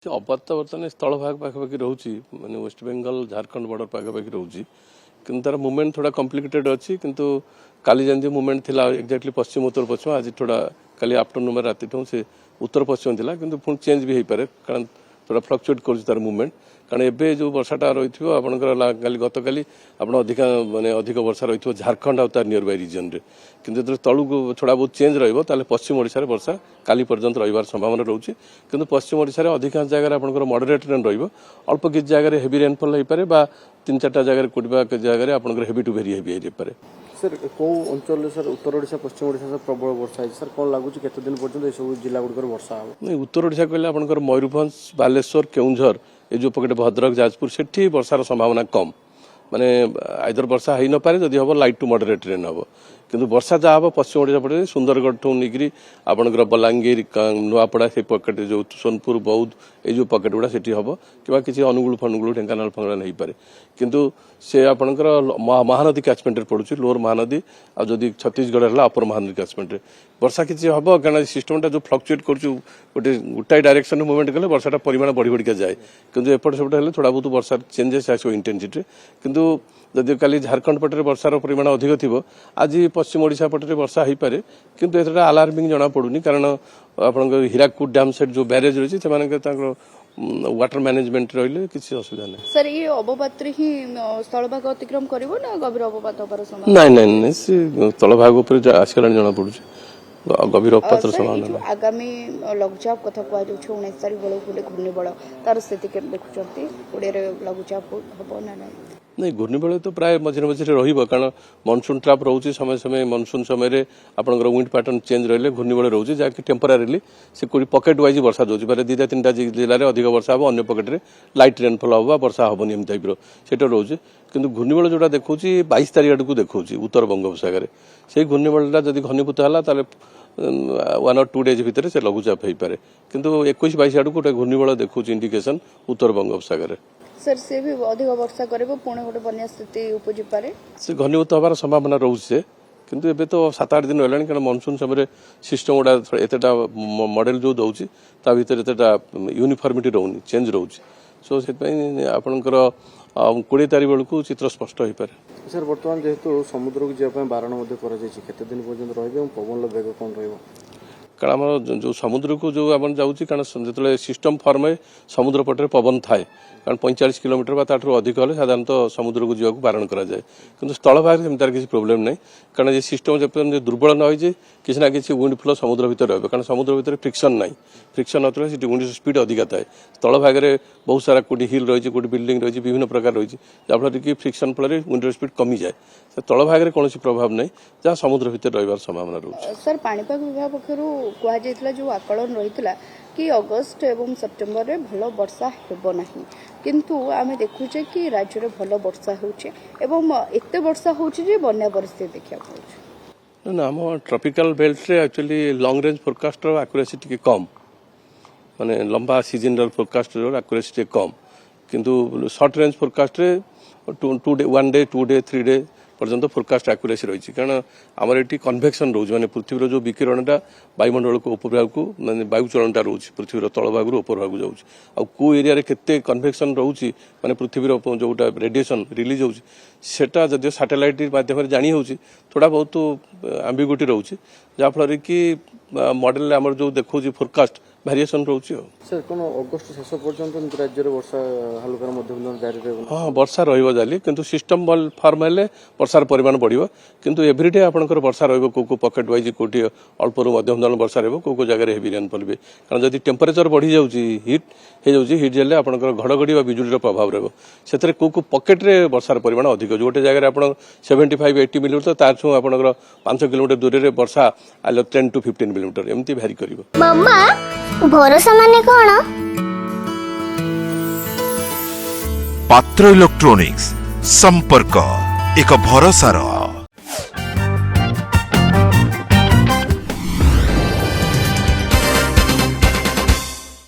ଅବସ୍ଥା ବର୍ତ୍ତମାନ ସ୍ଥଳ ଭାଗ ପାଖାପାଖି ରହୁଛି ମାନେ ୱେଷ୍ଟବେଙ୍ଗଲ ଝାରଖଣ୍ଡ ବର୍ଡର ପାଖାପାଖି ରହୁଛି କିନ୍ତୁ ତାର ମୁଭମେଣ୍ଟ ଥୋड़ा କମ୍ପ୍ଲିକେଟେଡ୍ ଅଛି କିନ୍ତୁ କାଲି ଯେମିତି ମୁଭମେଣ୍ଟ ଥିଲା ଏକ୍ଜାକ୍ଟଲି ପଶ୍ଚିମ ଉତ୍ତର ପଶ୍ଚିମ ଆଜି ଥୋड़ा କାଲି ଆଫ୍ଟରନୁନ୍ ରାତିଠୁ ସେ ଉତ୍ତର ପଶ୍ଚିମ ଥିଲା କିନ୍ତୁ ପୁଣି ଚେଞ୍ଜ ବି ହେଇପାରେ କାରଣ ଥୋड़ा ଫ୍ଲକ୍ଚୁଏଟ୍ କରୁଛି ତାର ମୁଭମେଣ୍ଟ କାରଣ ଏବେ ଯେଉଁ ବର୍ଷାଟା ରହିଥିବ ଆପଣଙ୍କର କାଲି ଗତକାଲି ଆପଣ ଅଧିକ ବର୍ଷା ରହିଥିବ ଝାରଖଣ୍ଡ ଆଉ ତାର ନିୟର ବାଇ ରିଜନରେ କିନ୍ତୁ ଯେତେବେଳେ ତଳକୁ ଥୋଡ଼ା ବହୁତ ଚେଞ୍ଜ ରହିବ ତାହେଲେ ପଶ୍ଚିମ ଓଡ଼ିଶାରେ ବର୍ଷା କାଲି ପର୍ଯ୍ୟନ୍ତ ରହିବାର ସମ୍ଭାବନା ରହୁଛି କିନ୍ତୁ ପଶ୍ଚିମ ଓଡ଼ିଶାରେ ଅଧିକାଂଶ ଜାଗାରେ ଆପଣଙ୍କର ମଡରେଟ୍ ରେନ୍ ରହିବ ଅଳ୍ପ କିଛି ଜାଗାରେ ହେଭି ରେନଫଲ୍ ହେଇପାରେ ବା 3-4ଟା ଜାଗାରେ କୋଟିବା ଜାଗାରେ ଆପଣଙ୍କର ହେଭି ଟୁ ଭେରି ହେଭି ହେଇପାରେ। सर कौ अंचल सर उत्तर ओडिशा पश्चिम ओडिशा सर प्रबल वर्षा है सर कौन लगुच केते दिन पर्यंत ए सब जिला गुडकर वर्षा हो नहीं उत्तर ओडिशा कहले आपनकर मयूरभंज बालेश्वर केउंझर ए जो पकेट भद्रक जाजपुर सेठी वर्षार संभावना कम माने आइदर वर्षा है न पारे जदि हम लाइट टू मॉडरेट रेन हम किंतु वर्षा जहाँ हम पश्चिम ओडिशा पटे सुंदरगढ़ ठू निकरी आपनकर बलांगीर नुआपड़ा से पकेट जो सोनपुर बौद्ध ये जो पकेट गुड़ा सेठी हम कि किसी अनुगुल फनुगुल ढेंकानाल फंगड़ा नहीं पारे किंतु से आपनकर महानदी कैचमेंट पड़ुछि लोअर महानदी आ जदि छत्तीसगढ़ है अपर महानदी कैचमेंट वर्षा किसी हम कारण सिस्टमटा जो फ्लक्चुएट कर गोटाए डायरेक्शन मुवमेंट कले वर्षाटा परिमाण बढ़ी बढ़िका जाए किंतु एपट सेपट हेले थोड़ा बहुत वर्षा चेंजेस आसो इंटेंसिटी किंतु जदि काली झारखंड पटे वर्षार परिमाण अधिक थी आज पश्चिम ओडिशा पटे वर्षा हो पारे किंतु एतटा अलार्मिंग जना पड़ुनी कारण आपन हीराकुद डैम सेट जो बैरेज रही है वाटर मैनेजमेंट रहिले किसी असुविधा नहीं सर ये अवपात ही स्थलभाग अतिक्रम करिवो ना गभीर अवपात होबार संभावना नहीं नहीं से स्थलभाग ऊपर आसला जना पड़ुछि गभीर अवपात संभावना आगामी लघुचाप कथा कुआ जो 19 तारिख बेले खुले घूर्णिबल तार स्थिति के देखुचंती ओडे रे लघुचाप हबो ना नहीं घूर्णिबल तो प्राय मझे मझे रहिबो कारण मनसून ट्रैप रोचे समय समय मनसून समय आपनकर विंड पैटर्न चेंज रहिले घूर्णिबल रोचे जाकि टेम्परारीली से कोई पॉकेट वाइज वर्षा दोछि बारे 2-3टा जिल्ला रे अधिक वर्षा हो अन्य पॉकेट रे लाइट रेनफॉल होबा वर्षा होबनी एम टाइप रो सेटा रोचे किंतु घूर्णिबल जोटा देखौछि 22 तारिख आडकू देखौछि उत्तर बंगोपसागर से घूर्णिबलटा जदि घनीभूत हला ताले 1 or 2 days भितर से लघुचाप हो पारे किंतु 21-22 आडकू गोटे घूर्णिबल देखौछि इंडिकेशन उत्तर बंगोपसागर सर से भी अधिक वर्षा करबो पुणे गोटे बन्या स्थिति उपजि पारे से घनीभूत होबार संभावना रोचे किंतु एबे तो 7-8 दिन होलानी कारण मनसून समय सिस्टम गुडा एतेटा मॉडल जो दउछि ता भीतर एतेटा यूनिफॉर्मिटी रहउनी चेंज रहउछि सो से आपनकर 20 तारिख बेलू चित्र स्पष्ट हो पारे। सर बर्तमान जेहेतु समुद्र को जाय बारण केते दिन पर्यंत रहिबे पवन वेग कौन रहिबो कारण आम जो समुद्र को जो आम जाऊँगी कारण जो सिस्टम फर्म है समुद्र पटे पवन थाए कारण 45 किलोमीटर बा ताठू अधिक हेल्ले साधारणतः समुद्र को जावाक बारण करा जाए किंतु स्थल भाग में तार किसी प्रोब्लेम नहीं कारण ये सिस्टम जब दुर्बल न हो किसी ना किसी विंड फ्लो समुद्र भीतर रहा कारण समुद्र भीतर फ्रिक्शन नहीं फ्रिक्शन नथिले से विंड स्पीड अधिक थाए स्थल भाग में बहुत सारा कोटी हिल रही कोटी बिल्डिंग रही विभिन्न प्रकार रही जहाँफल कि फ्रिक्शन फल विंड स्पीड कमी जाए तल भाग में कौन प्रभाव नहीं जहाँ समुद्र भीतर रही संभावना रोचे। सर पाणीपाग विभाग पक्षर कहुला जो आकलन रही कि अगस्त एवं सेप्टेम्बर में भल वर्षा हेब नहीं किंतु आमे देखुचे कि राज्य में भल वर्षा होचे एवं एते वर्षा होचे जे बन्या परिस्थिति देखा पाउछ ना आम ट्रॉपिकल बेल्ट रे actually long range forecast accuracy टिके कम माने लंबा सीजन फोरकास्ट एक्यूरेसी कम किंतु शॉर्ट रेंज फोरकास्ट रे 1 डे 2 डे 3 डे पर्यंत फोरकास्ट एक्यूरेसी रही कारण आमर ये कन्वेक्शन रोज माने पृथ्वीर जो विकिरणटा वायुमंडल को उपभाग को माने वायु चलनटा रोच पृथ्वीर तल भाग उपर भाग जाऊँच आ को एरिया रे केते कन्वेक्शन रोच माने पृथ्वीर जोटा रेडिएशन रिलीज होउची सेटा जदियो सैटेलाइट माध्यम जानी होउची थोड़ा बहुत एम्बिग्युटी रोच जहाँ फल कि मॉडल आमर जो देखौची फोरकास्ट वेरिएशन रोची सर कोन अगस्त शेष पर्यंत राज्य रे वर्षा हल्का मध्यम जारी रहबो हाँ वर्षा रहिबो जाली किंतु सिस्टम बल फॉर्म हेले वर्षार परिमाण बढ़िबो किंतु एवरीडे आपनकर वर्षा रहिबो को पॉकेट वाइज कोटी अल्परु मध्यम धरण वर्षा रहिबो को जगह रे हेवी रेनफॉल भी कारण जदि टेम्परेचर बढ़ी जाउची हीट हे जाउची हीट जेले आपनकर घड़घड़ी बा बिजुली रो प्रभाव रहबो सेतरे को पॉकेट रे वर्षार परिमाण अधिक जोटे जगह रे आपण 75-80 मिलीमीटर तार छु आपनकर 5 किलोमीटर दूर रे वर्षा आलो 10 to 15 मिलीमीटर एमती भारी करिवो। मम्मा भरोसा माने कोन पात्र इलेक्ट्रॉनिक्स संपर्क एक भरोसार